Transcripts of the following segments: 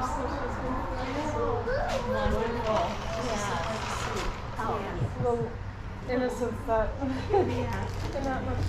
Wonderful. Yeah. Oh, yeah. Little innocence that they're not much.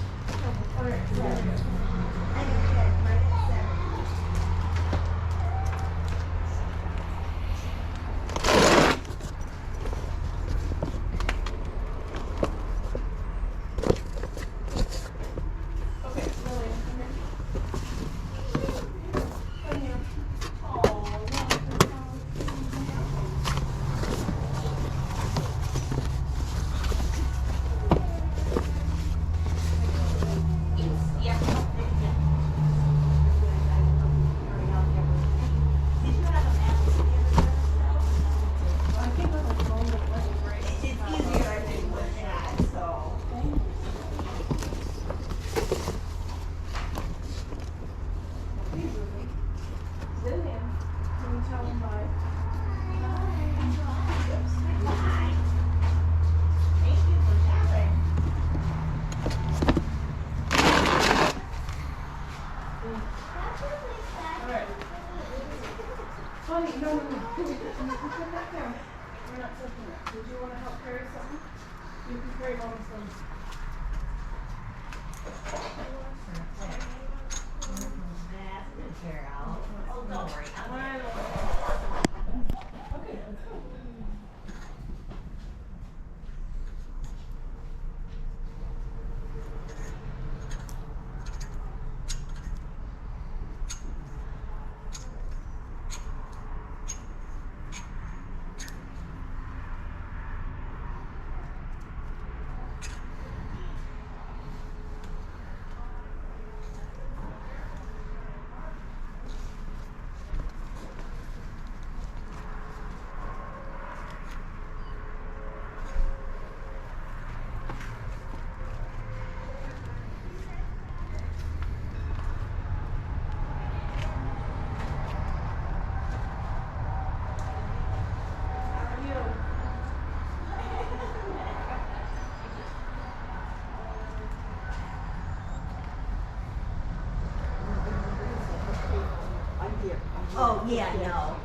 Oh, yeah, I know.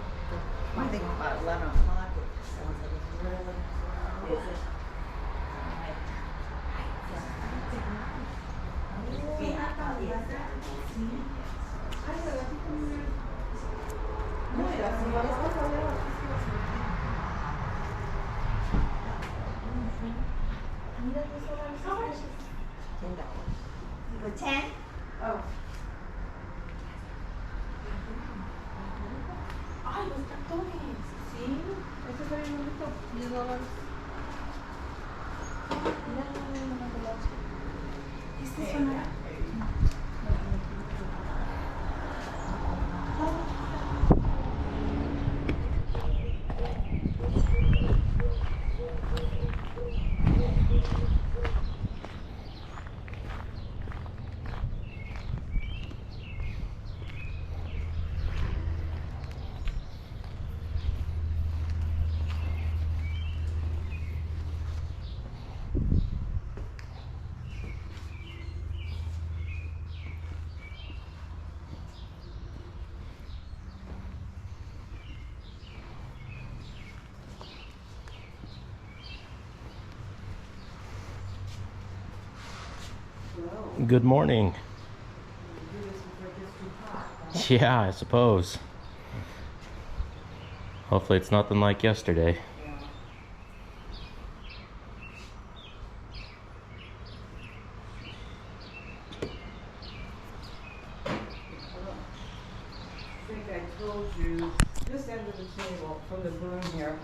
I think about 11 o'clock. It sounds like it's really busy. For 10? Oh. Ay, los cartones. Sí. Ese fue el bonito. $10. Este es una. Good morning. Yeah, I suppose. Hopefully it's nothing like yesterday. I think I told you, this end of the table from the broom here,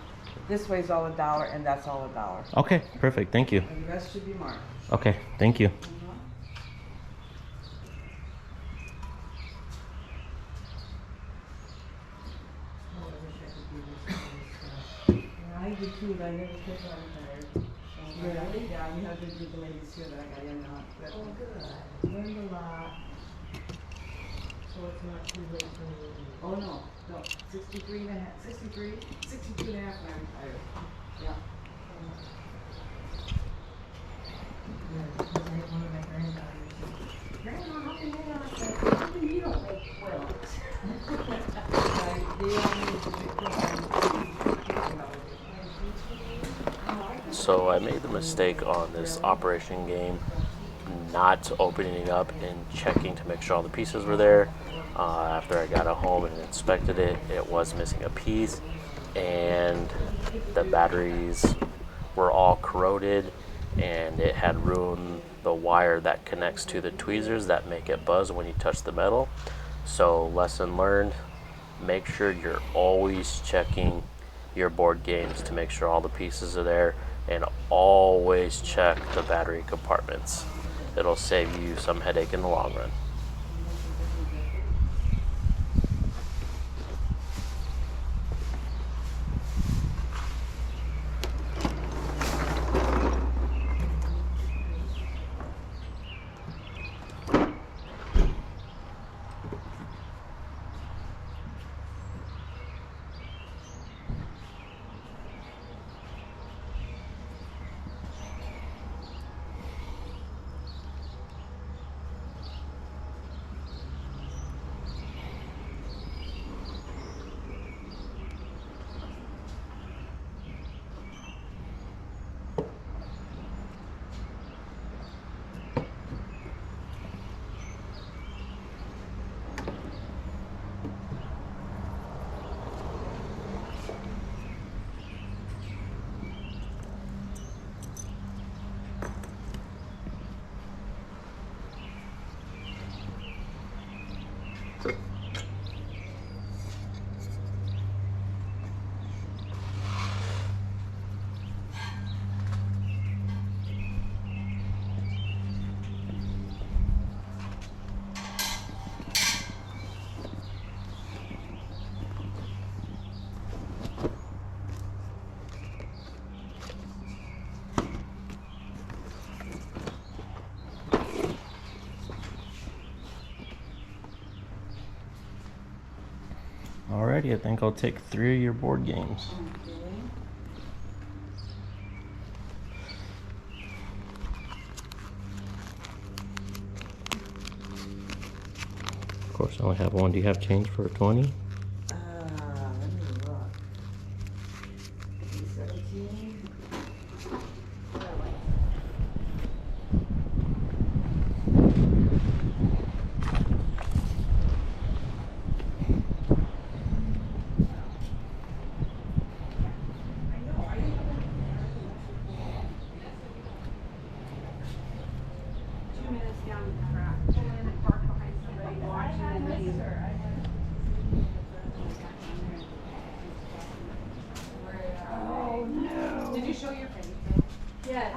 this way's all $1 and that's all $1. Okay, perfect. Thank you. And the rest should be marked. Okay, thank you. I do too, but I never took on tired. Really? Yeah, you have to do the ladies here that I got in on. Oh, good. Learned a lot. So it's not too late for me. Oh, no, 63 and a half, 62 and a half when I retired. Yeah. Yeah, because I had one of my granddaughters. Grandma, how come you don't make quilts? They all So I made the mistake on this operation game not opening it up and checking to make sure all the pieces were there. After I got it home and inspected it, it was missing a piece, and the batteries were all corroded, and it had ruined the wire that connects to the tweezers that make it buzz when you touch the metal. So lesson learned, make sure you're always checking your board games to make sure all the pieces are there, and always check the battery compartments. It'll save you some headache in the long run. Alrighty, I think I'll take 3 of your board games. Of course, I only have one. Do you have change for a 20? Let me look. 17. Did you show your face? Yes.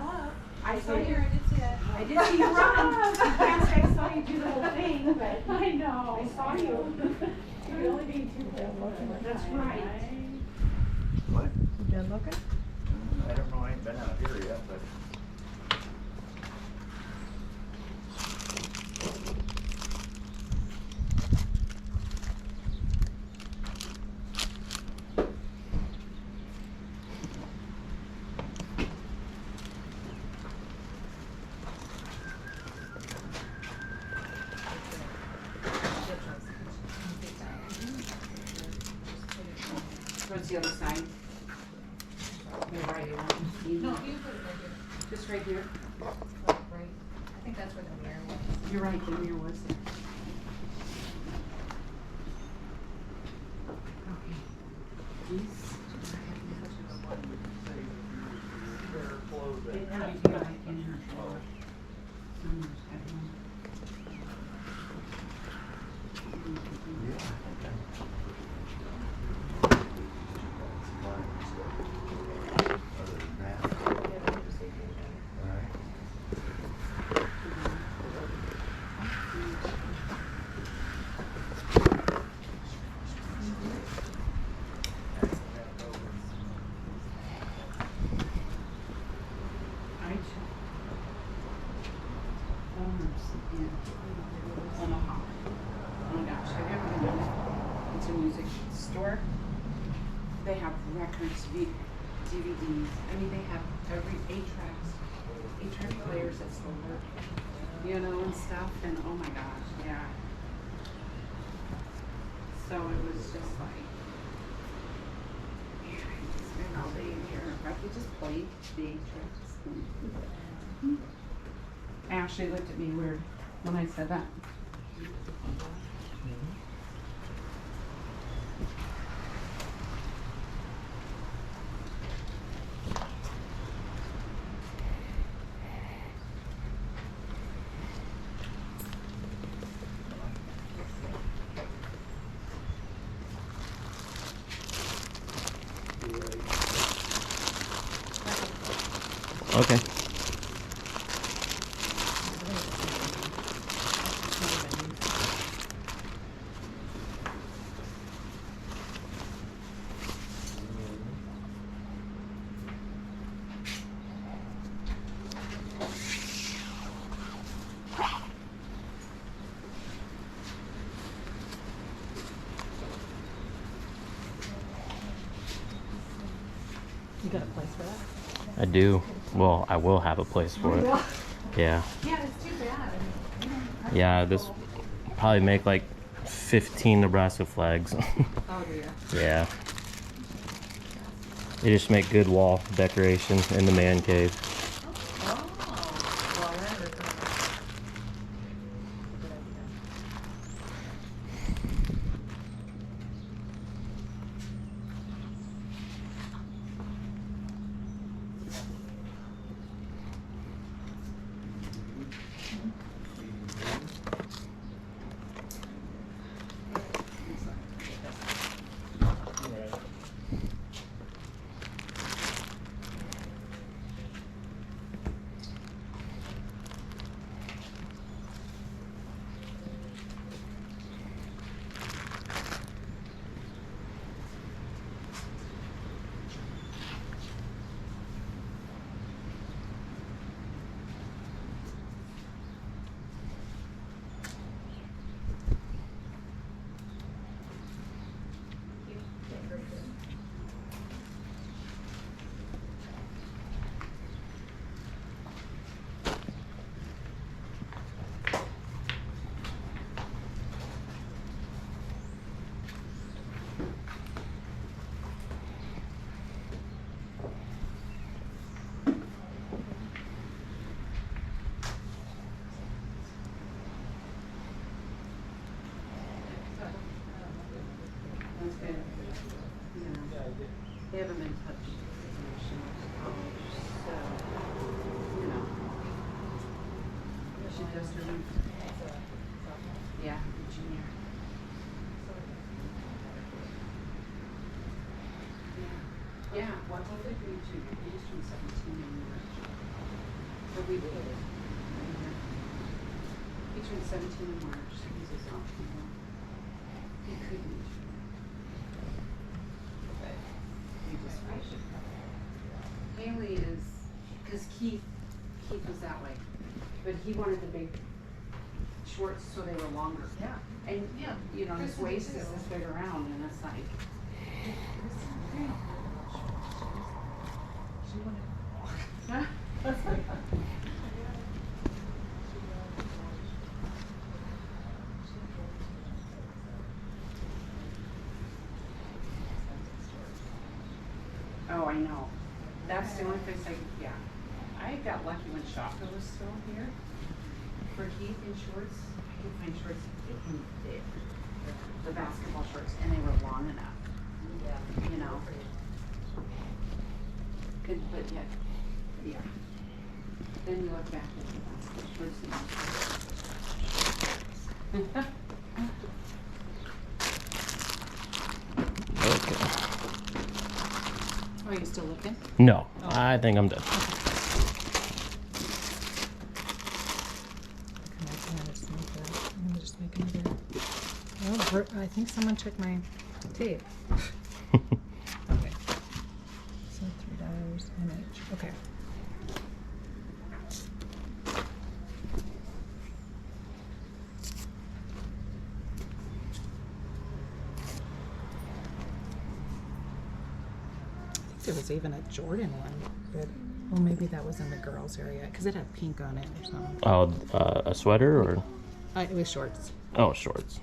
I saw you. I did see you run. I can't say I saw you do the whole thing, but I know. I saw you. You're only being too careful. That's right. What? You done looking? I don't know, I ain't been out here yet, but. Towards the other side. You're right, you want to No, you put it right here. just right here. Right. I think that's where the mirror was. You're right, the mirror was there. Okay. These. It had to be like in her drawer. Somewhere, everyone. Omaha. Oh my gosh, have you ever been there? It's a music store. They have records, DVDs. I mean, they have every 8-track players at solar, you know, and stuff. And oh my gosh, yeah. So it was just like, yeah, I spent all day in here. if I could just play day trips. Ashley looked at me weird when I said that. Okay. You got a place for that? I do. Well, I will have a place for it. Yeah. Yeah, it's too bad. Yeah, this probably make like 15 Nebraska flags. Oh dear. Yeah. They just make good wall decoration in the man cave. Oh, well, that is a good idea. That's good. Yeah. They haven't been touched since she went to college, so, you know. She just didn't. Yeah, junior. Yeah, yeah. What did we do? He just turned 17 in March. But we did it. He turned 17 in March, so he's a sophomore. He couldn't. But we just wish. Haley is, because Keith was that way, but he wanted the big shorts so they were longer. Yeah. And, Yeah. you know, his Kristen waist too. is this big around and it's like, She wanted. oh, I know. That's the only place yeah. I got lucky when Shaka was still here. For Keith in shorts, I could find shorts in the basketball shorts, and they were long enough. Yeah. You know. Good, but yet, yeah. Then you look back at the basketball shorts. Okay. Are you still looking? No, Oh. I think I'm done. I'm just make another. Oh, I think someone took my tape. Okay. So $3 an inch. Okay. I think there was even a Jordan one, but well, maybe that was in the girls' area because it had pink on it or something. Oh, a sweater or? It was shorts. Oh, shorts.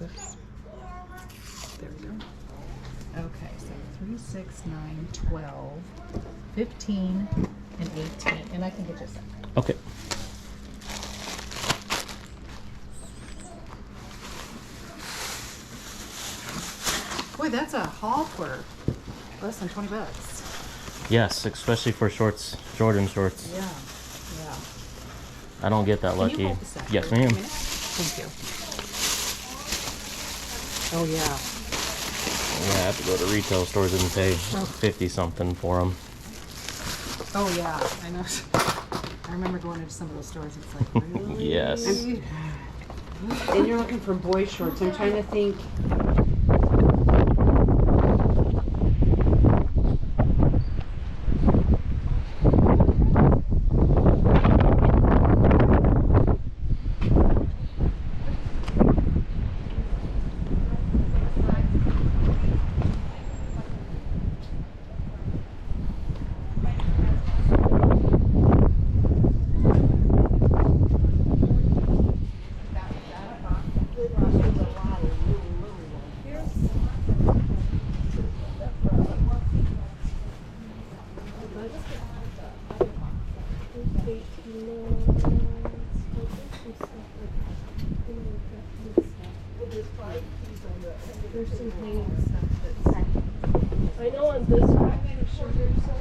Oops. There we go. Okay, so 3, 6, 9, 12, 15, and 18. And I can get you a second. Okay. Boy, that's a haul for less than $20. Yes, especially for shorts, Jordan shorts. Yeah, yeah. I don't get that Can lucky. you hold the second? Yes, ma'am. Thank you. Oh yeah. Yeah, I have to go to retail stores and pay 50 something for them. Oh yeah, I know. I remember going into some of those stores. It's like, really? Yes. And you're looking for boy shorts. I'm trying to think. I know on this one, I'm sure there's some.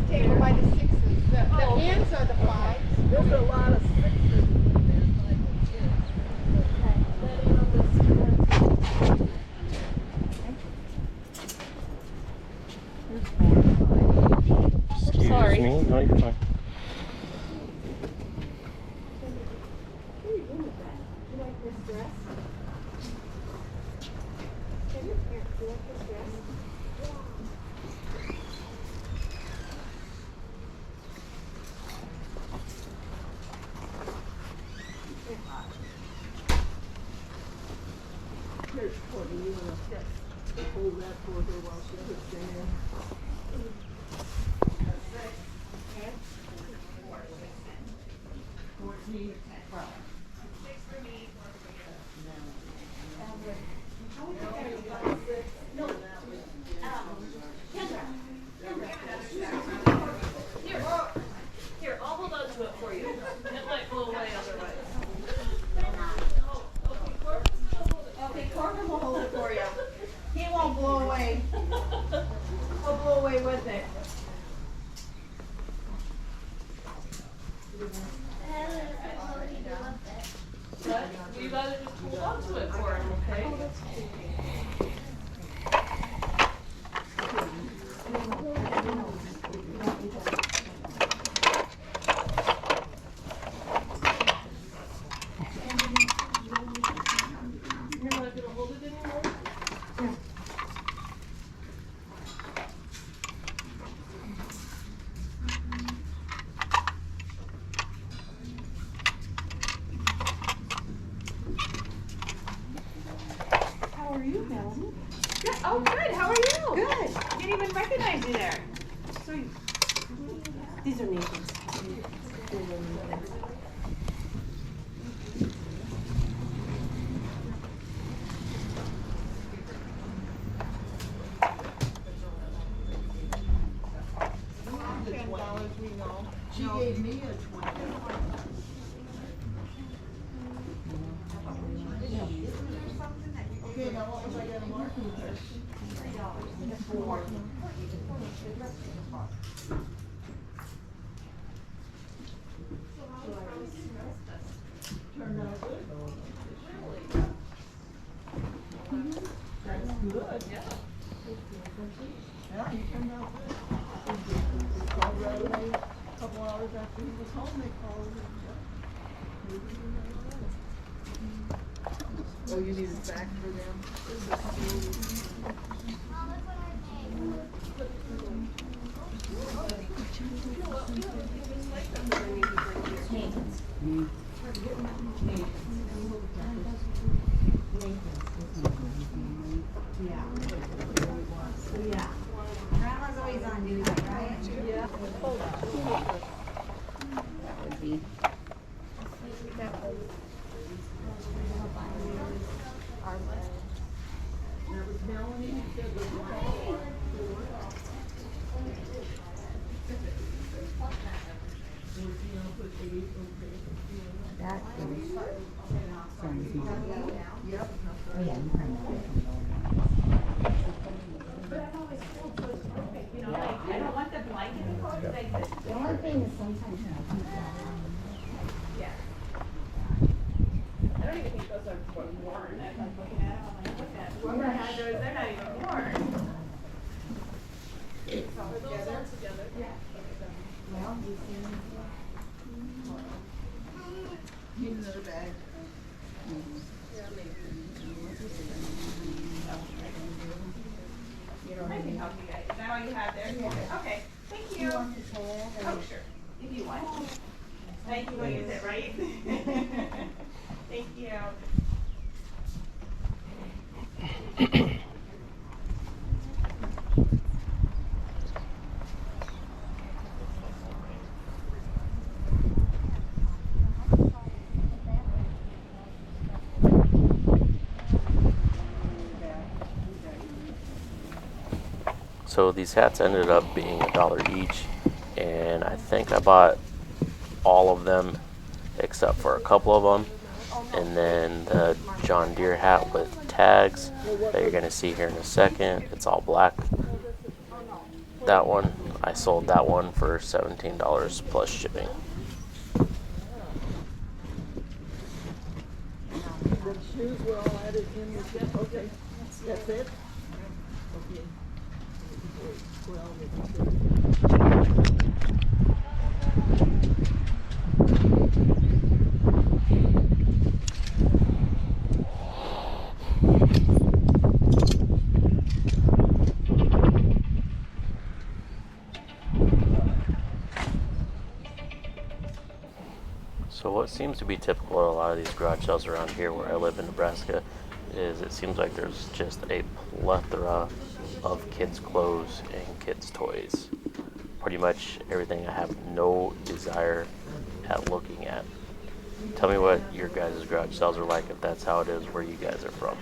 Taken by the sixes. The ends are the fives. There's a lot of sixes in there. That ain't on this one. Excuse Sorry. me. No, you're fine. What are you doing with that? You like this dress? Here, do you like this dress? Here's Courtney, you wanna hold that for her while she puts it in. Here, I'll hold on to it for you. It might blow away otherwise. Okay, Corbin will hold it for you. He won't blow away. He'll blow away with it. But you gotta just hold on to it for him, okay? You're not gonna hold it anymore? How are you, Melanie? Good. Oh, good. How are you? Good. Didn't even recognize you there. So, these are Nathan's. $10 we know. She gave me a 20. Okay, now what was I gonna mark? Turned out good. That's good. Yeah, he turned out good. He called right away, a couple hours after he was home, they called him. Oh, you need a sack for them? Yeah. Grandma's always on duty, right? Yeah. Would be. That is Sonny's mom. Oh, yeah, you can have it. I don't want the blanket anymore, like, The only thing is sometimes I think yeah. I don't even think those are worn, as I'm looking at them, I'm like, look at, whoever had those, they're not even worn. Are those all together? Yeah. well, you see. Need another bag. Yeah, maybe. I can help you guys. Is that all you have there? Yeah. Okay, thank you. Oh, sure, if you want. Thank you, will use it, right? Thank you. So these hats ended up being $1 each, and I think I bought all of them except for a couple of them. And then the John Deere hat with tags that you're gonna see here in a second, it's all black. That one, I sold that one for $17 plus shipping. The shoes were all added in with that, okay, that's it? Okay. Well, So what seems to be typical of a lot of these garage sales around here where I live in Nebraska is it seems like there's just a plethora of kids' clothes and kids' toys. Pretty much everything I have no desire at looking at. Tell me what your guys' garage sales are like if that's how it is where you guys are from.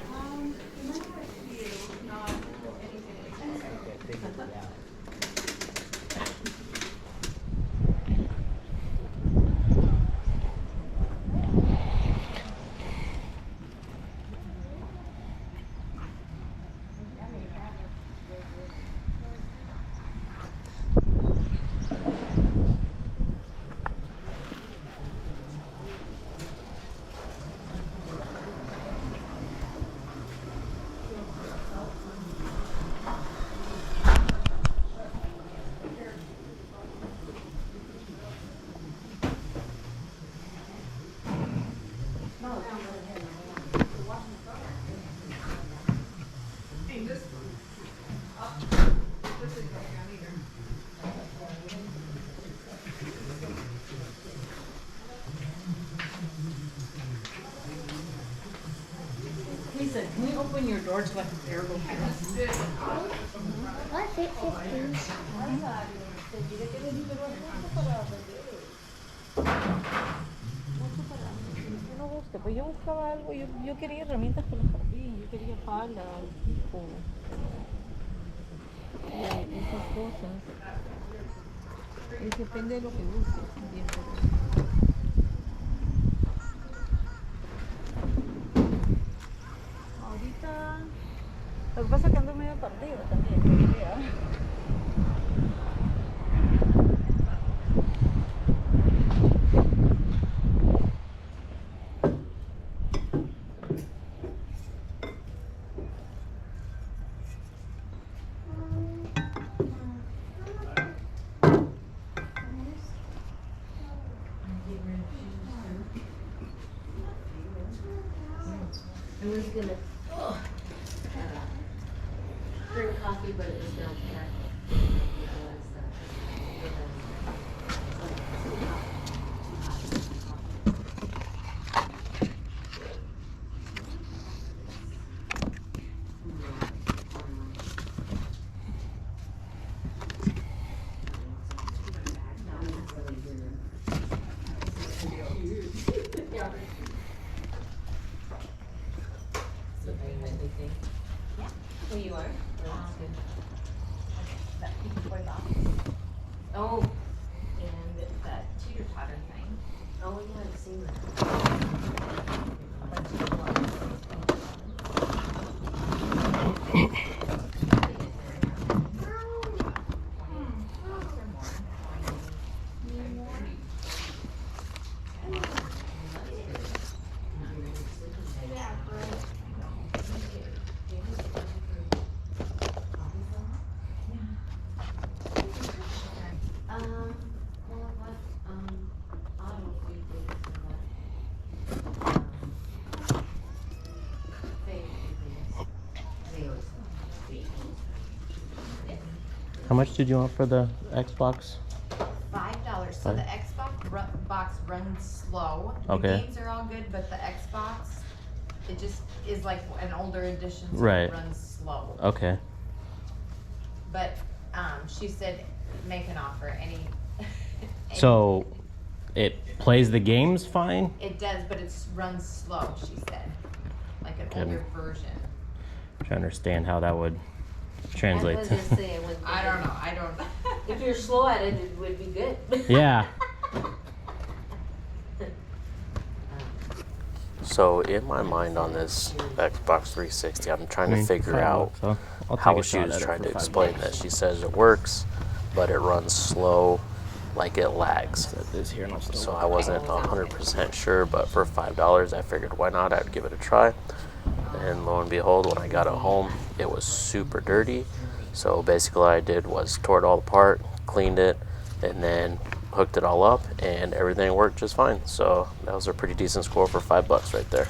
Lisa, can you open your door to let the air go through? What's it, 15? No guste, pues yo buscaba algo, yo quería herramientas para el jardín, yo quería palas, tipo, esas cosas. Depende de lo que busques también. Ahorita, lo que pasa es que ando medio perdido también, yo diría. I was gonna drink coffee, but it was down there. Who you are? That pink toy box. Oh, And that teeter-totter thing. oh yeah, I've seen that. A bunch of ones. Well, what, auto food things they always How much did you want for the Xbox? $5. So the Xbox box runs slow. Okay. The games are all good, but the Xbox, it just is like an older edition, so Right. it runs slow. Okay. But she said make an offer. Any. So it plays the games fine? It does, but it runs slow. She said, like an older version. Trying to understand how that would translate to. I don't know. I don't. If you're slow at it, it would be good. Yeah. So in my mind on this Xbox 360, I'm trying to figure out how she was trying to explain this. She says it works, but it runs slow, like it lags. So I wasn't 100% sure, but for $5, I figured why not? I'd give it a try. And lo and behold, when I got it home, it was super dirty. So basically what I did was tore it all apart, cleaned it, and then hooked it all up, and everything worked just fine. So that was a pretty decent score for $5 right there.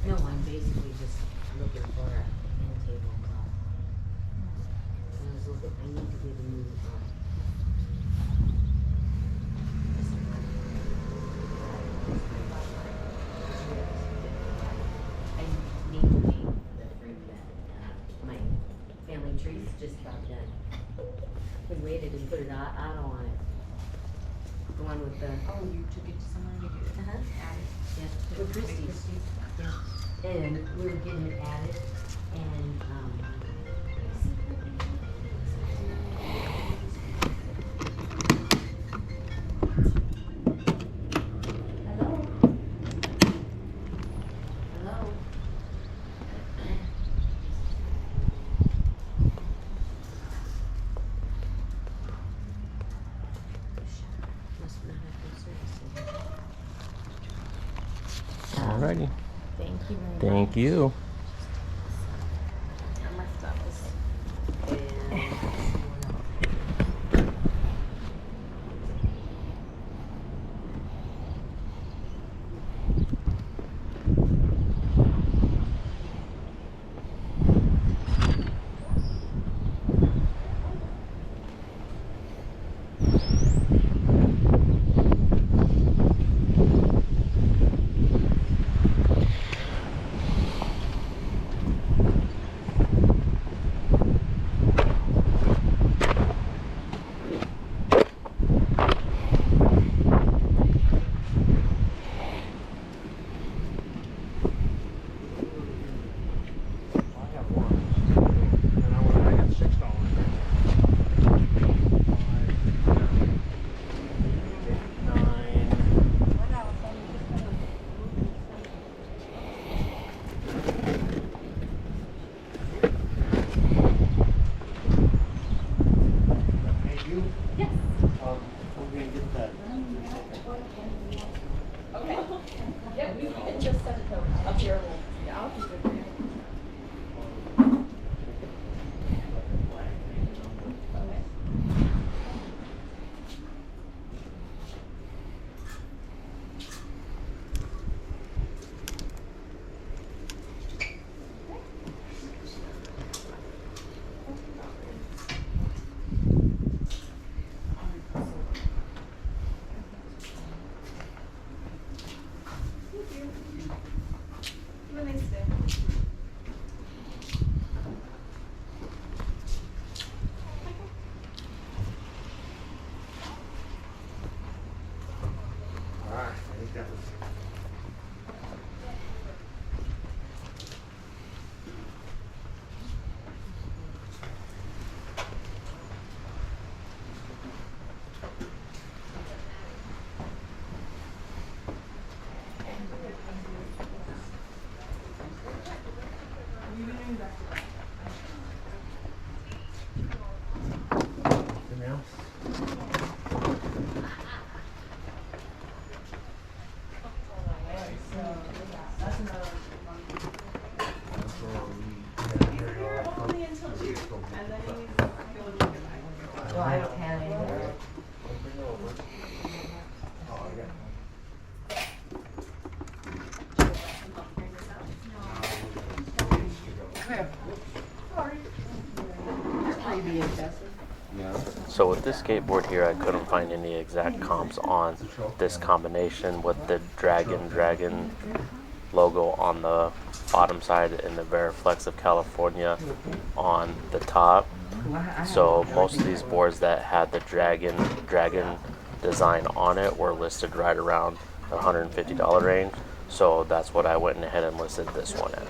No, I'm basically just looking for a end table clock. I was looking, I need to get a new, I need to make the frame that, my family tree's just about done. We waited and put it out on it. The one with the. Oh, you took it to somewhere to get it added. Yeah, with Christie's. Yeah. And we were getting it added, and, Hello? Hello? Must not have good service. Alrighty. Thank you very much. Thank you. My stuff is. Anything else? Only until June, and then he's going to get Well, I don't have any more. So with this skateboard here, I couldn't find any exact comps on this combination with the dragon logo on the bottom side and the Veriflex of California on the top. So most of these boards that had the dragon design on it were listed right around the $150 range. So that's what I went ahead and listed this one at.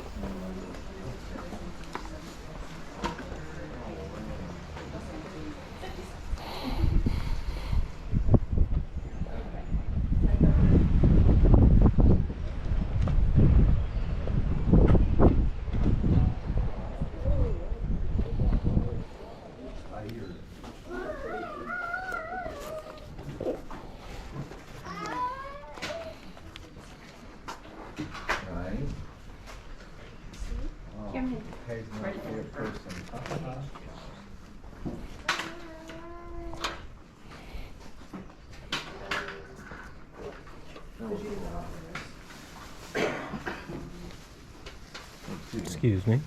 Right. Oh, Kay's not a good person. Excuse me.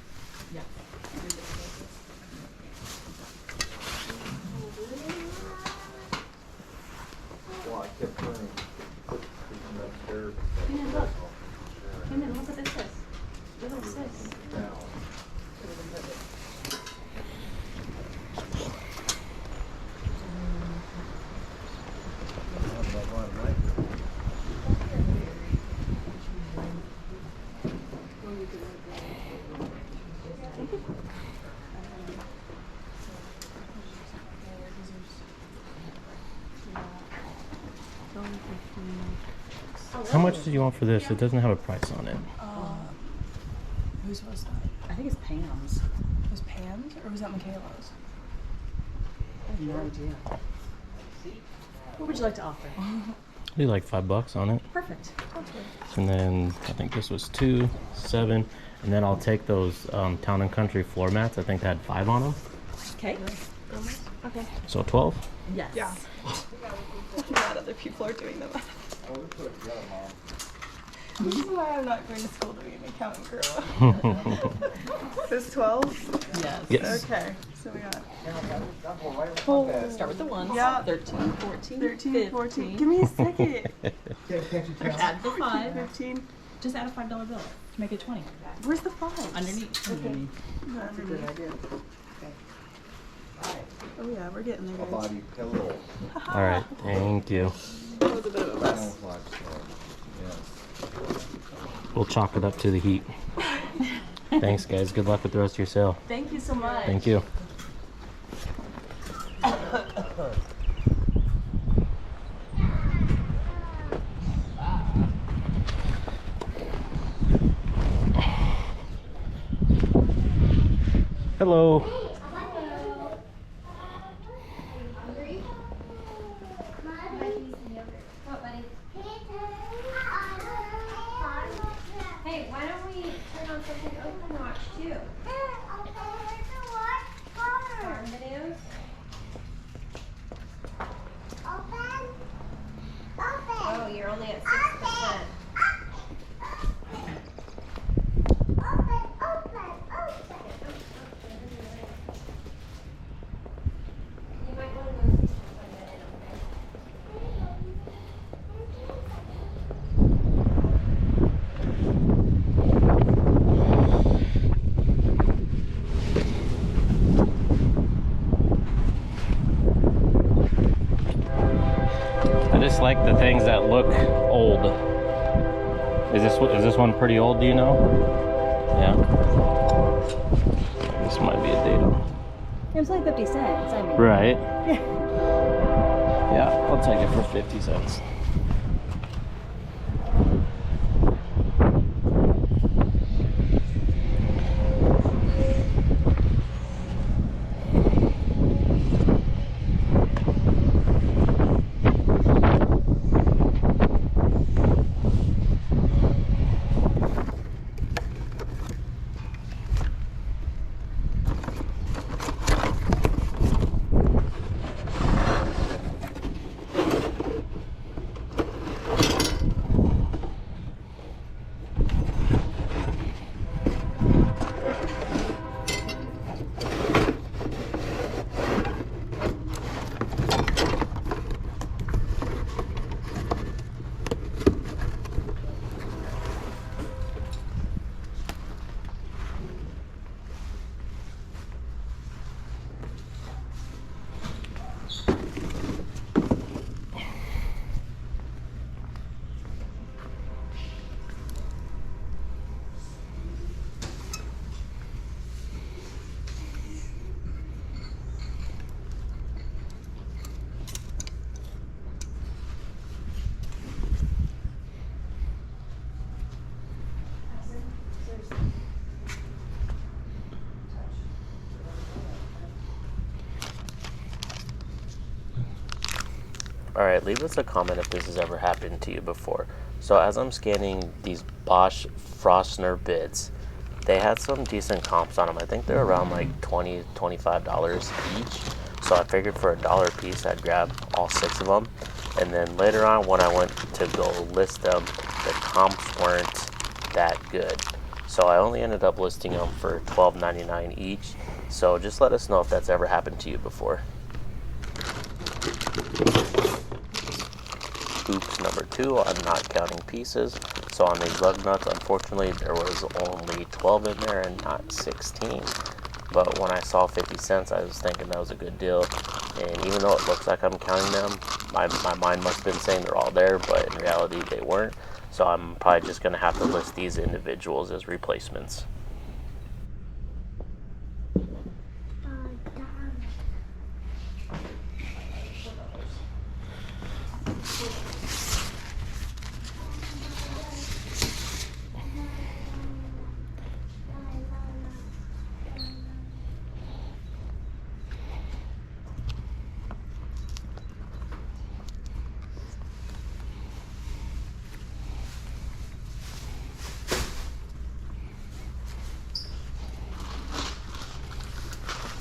Well, I kept hearing, put them upstairs. Come in, look at this. Look at this. Down. How much did you want for this? It doesn't have a price on it. Whose was that? I think it's Pam's. Was Pam's or was that Michaela's? I have no idea. What would you like to offer? Be like $5 on it. Perfect. And then I think this was 2, 7, and then I'll take those Town and Country floor mats. I think they had 5 on them. Okay. Okay. So 12. Yes. Yeah. I'm glad other people are doing them. Oh, we put it together, Mom. This is why I'm not going to school to be an accountant girl. This 12? Yes. Yes. Okay. So we got That one right Oh. on that. Start with the ones. Yeah. 13, 14, 13, 15. 14. Give me a second. Can't you tell? Add the 5. 15. Just add a $5 bill to make it 20. Where's the 5? Underneath. That's a good idea. Oh yeah, we're getting there, A guys. body pillow. All right. Thank you. That was a bit of a mess. Sounds like so. Yes. We'll chalk it up to the heat. Thanks, guys. Good luck with the rest of your sale. Thank you so much. Thank you. Hello. Hey, why don't we turn on something open watch too? Farm videos? Oh, you're only at 6%. look old. Is this one pretty old, do you know? Yeah. This might be a deal. It was like 50 cents, I mean. Right. Yeah, I'll take it for 50 cents. Alright, leave us a comment if this has ever happened to you before. So as I'm scanning these Bosch Frostner bids, they had some decent comps on them. I think they're around like $20, $25 each. So I figured for $1 a piece, I'd grab all 6 of them. And then later on, when I went to go list them, the comps weren't that good. So I only ended up listing them for $12.99 each. So just let us know if that's ever happened to you before. Oops, number 2, I'm not counting pieces. So on these lug nuts, unfortunately, there was only 12 in there and not 16. But when I saw 50 cents, I was thinking that was a good deal. And even though it looks like I'm counting them, my mind must have been saying they're all there, but in reality, they weren't. So I'm probably just going to have to list these individuals as replacements.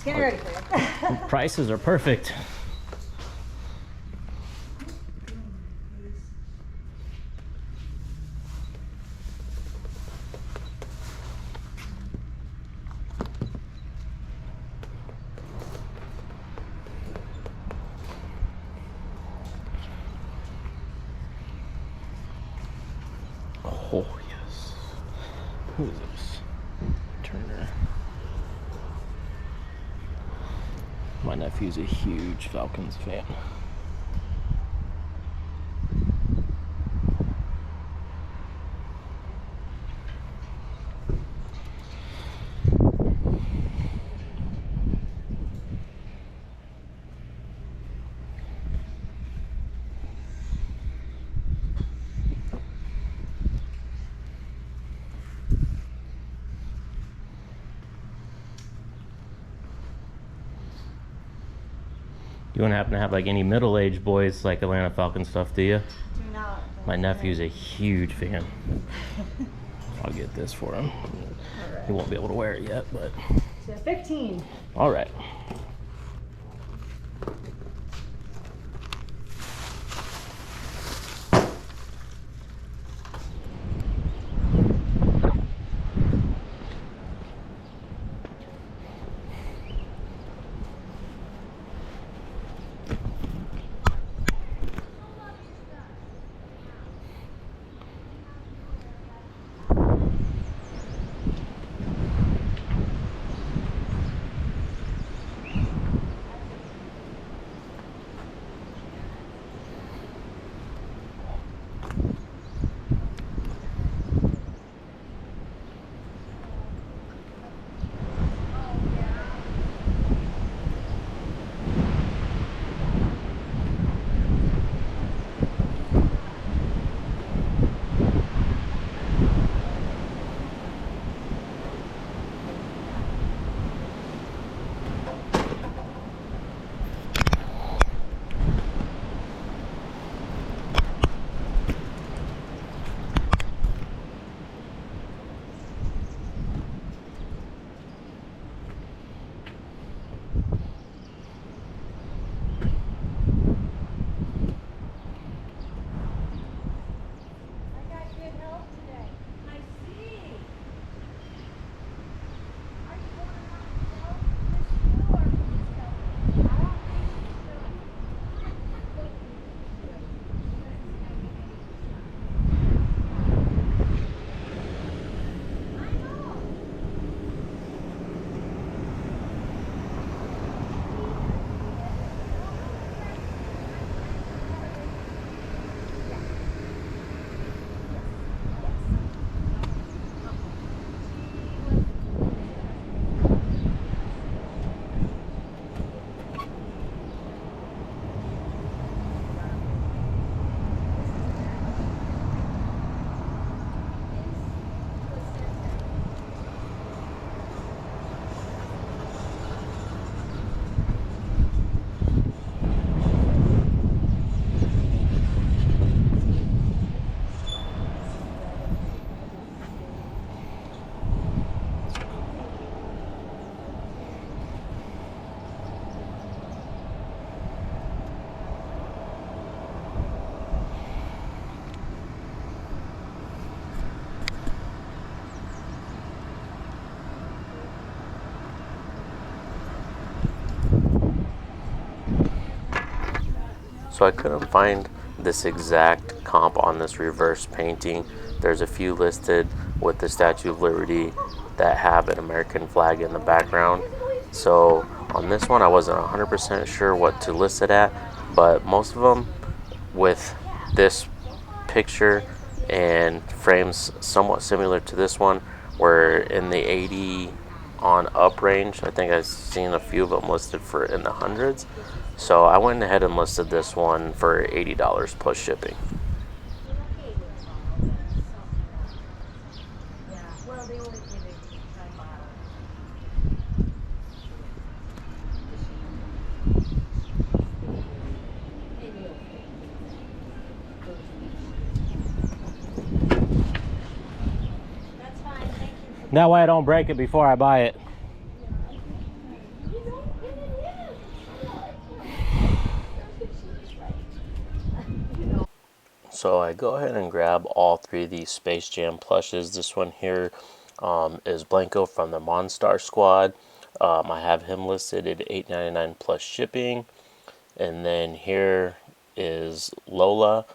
Getting ready for it. Prices are perfect. Oh, yes. Who is this? Turner. My nephew's a huge Falcons fan. You wouldn't happen to have like any middle-aged boys like Atlanta Falcons stuff, do you? Do not. My nephew's a huge fan. I'll get this for him. Right. He won't be able to wear it yet, but. So 15. All right. So I couldn't find this exact comp on this reverse painting. There's a few listed with the Statue of Liberty that have an American flag in the background. So on this one I wasn't 100% sure what to list it at, but most of them with this picture and frames somewhat similar to this one were in the 80 on up range. I think I've seen a few of them listed for in the hundreds. So I went ahead and listed this one for $80 plus shipping. That way I don't break it before I buy it. So I go ahead and grab all three of these Space Jam plushes. This one here is Blanco from the Monstar Squad. I have him listed at $8.99 plus shipping. And then here is Lola.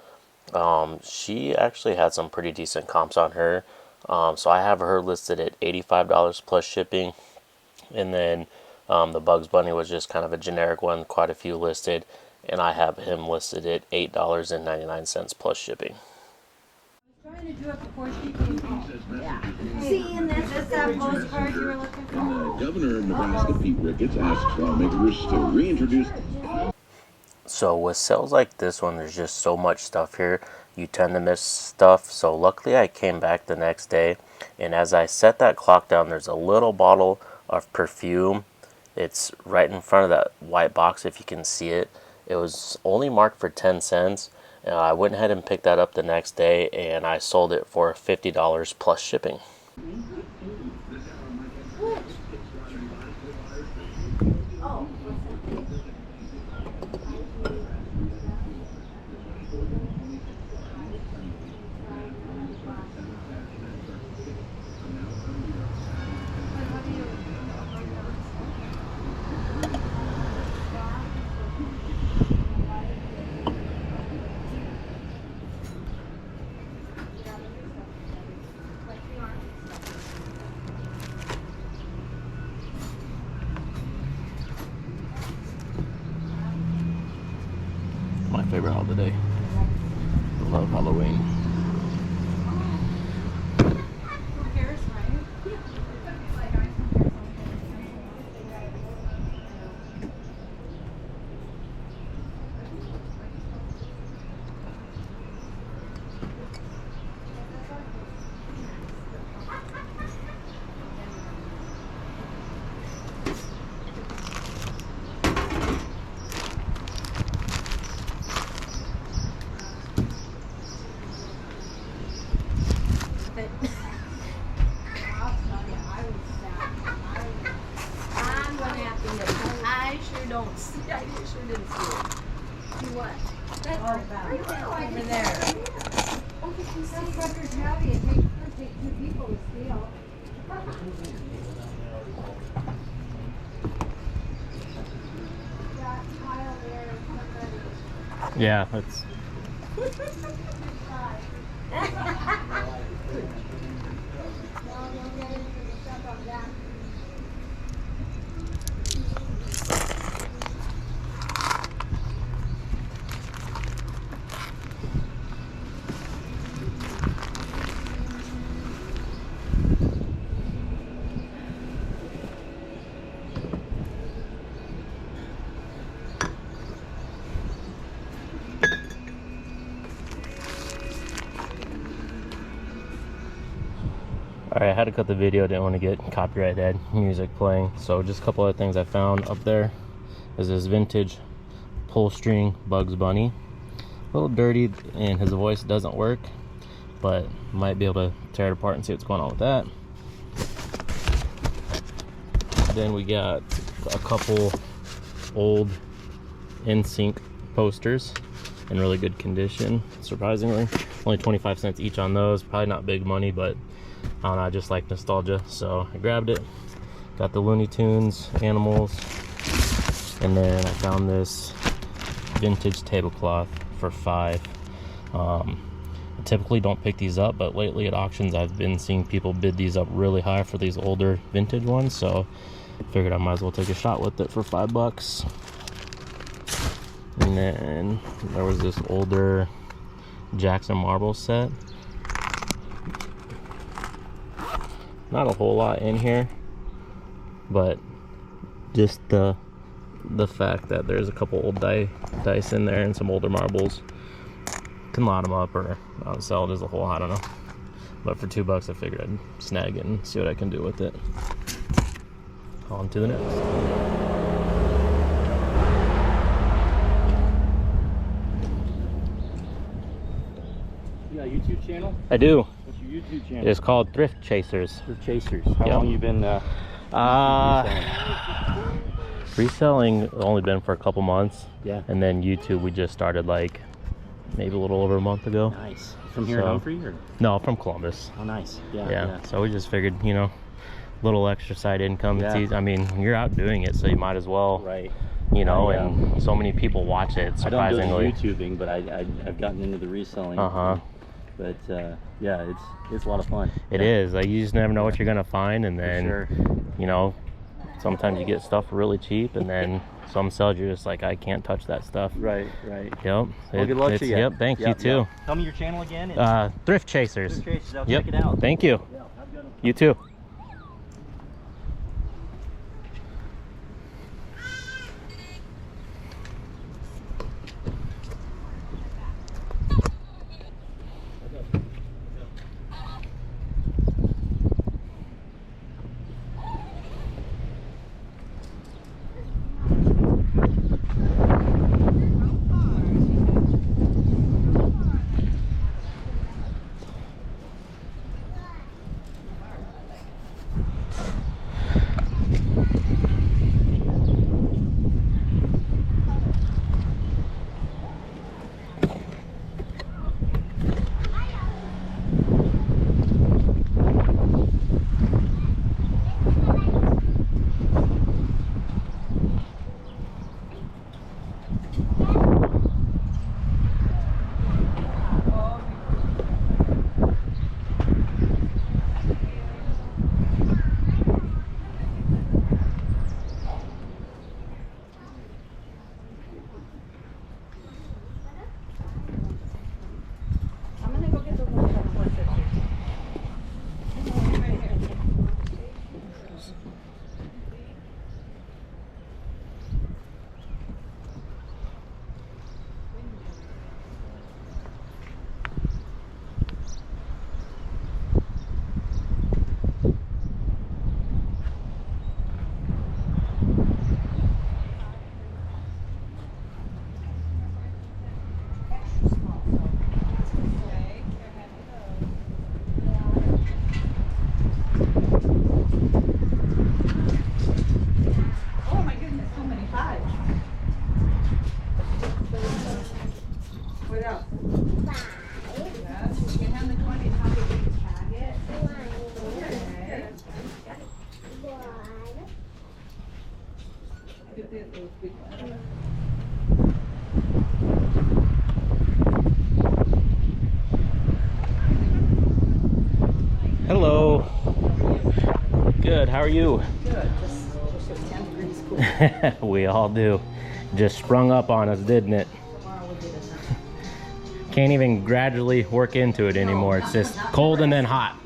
She actually had some pretty decent comps on her. So I have her listed at $85 plus shipping. And then the Bugs Bunny was just kind of a generic one, quite a few listed. And I have him listed at $8.99 plus shipping. Trying to do it before she came home. Yeah. See, and this is that postcard you were looking for. Governor of Nebraska Pete Ricketts asked lawmakers to reintroduce. So with sales like this one, there's just so much stuff here. You tend to miss stuff. So luckily I came back the next day, and as I set that clock down, there's a little bottle of perfume. It's right in front of that white box if you can see it. It was only marked for 10 cents. I went ahead and picked that up the next day, and I sold it for $50 plus shipping. My favorite holiday. I love Halloween. Yeah, that's. Alright, I had to cut the video, didn't want to get copyrighted music playing. So just a couple of things I found up there is this vintage pull string Bugs Bunny. A little dirty and his voice doesn't work, but might be able to tear it apart and see what's going on with that. Then we got a couple old NSYNC posters in really good condition, surprisingly. Only 25 cents each on those. Probably not big money, but I don't know, I just like nostalgia, so I grabbed it. Got the Looney Tunes animals, and then I found this vintage tablecloth for $5. I typically don't pick these up, but lately at auctions I've been seeing people bid these up really high for these older vintage ones, so figured I might as well take a shot with it for $5. And then there was this older Jackson marble set. Not a whole lot in here, but just the fact that there's a couple old dice in there and some older marbles. Can lot them up or sell it as a whole, I don't know. But for $2 I figured I'd snag it and see what I can do with it. On to the next. You got a YouTube channel? I do. What's your YouTube channel? It's called Thrift Chasers. Thrift Chasers. How long you been reselling only been for a couple months. Yeah. And then YouTube we just started like maybe a little over a month ago. Nice. From here in Humphrey or? No, from Columbus. Oh, nice. Yeah. Yeah. So we just figured, you know, little extra side income. Yeah. It's easy. I mean, you're out doing it, so you might as well. Right. You know, and so many people watch it. Surprisingly. I don't do the YouTubing, but I've gotten into the reselling. But yeah, it's a lot of fun. It is. Like, you just never know what you're gonna find, and then you know, sometimes you get stuff really cheap, and then some sellers you're just like, I can't touch that stuff. Right. Yep. Well, good luck to you. Yep. Thank you too. Yep. Tell me your channel again. Thrift Chasers. Thrift Chasers. I'll Yep. check it out. Thank you. Yeah, have a good one. You too. Hello. Good. How are you? Good. Just 10 degrees cool. We all do. Just sprung up on us, didn't it? Tomorrow will be the time. Can't even gradually work into it anymore. It's just cold and then hot.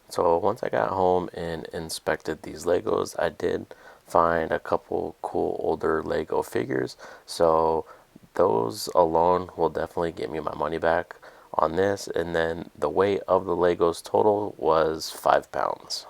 So once I got home and inspected these Legos, I did find a couple cool older Lego figures. So those alone will definitely get me my money back on this. And then the weight of the Legos total was 5 pounds.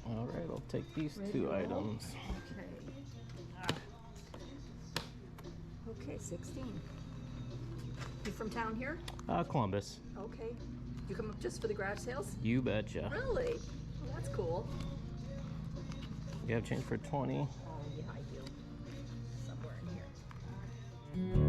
All right, I'll take these two items. Okay, 16. You from town here? Columbus. Okay. You come up just for the garage sales? You betcha. Really? Well, that's cool. You have change for 20? Oh, yeah, I do. Somewhere in here.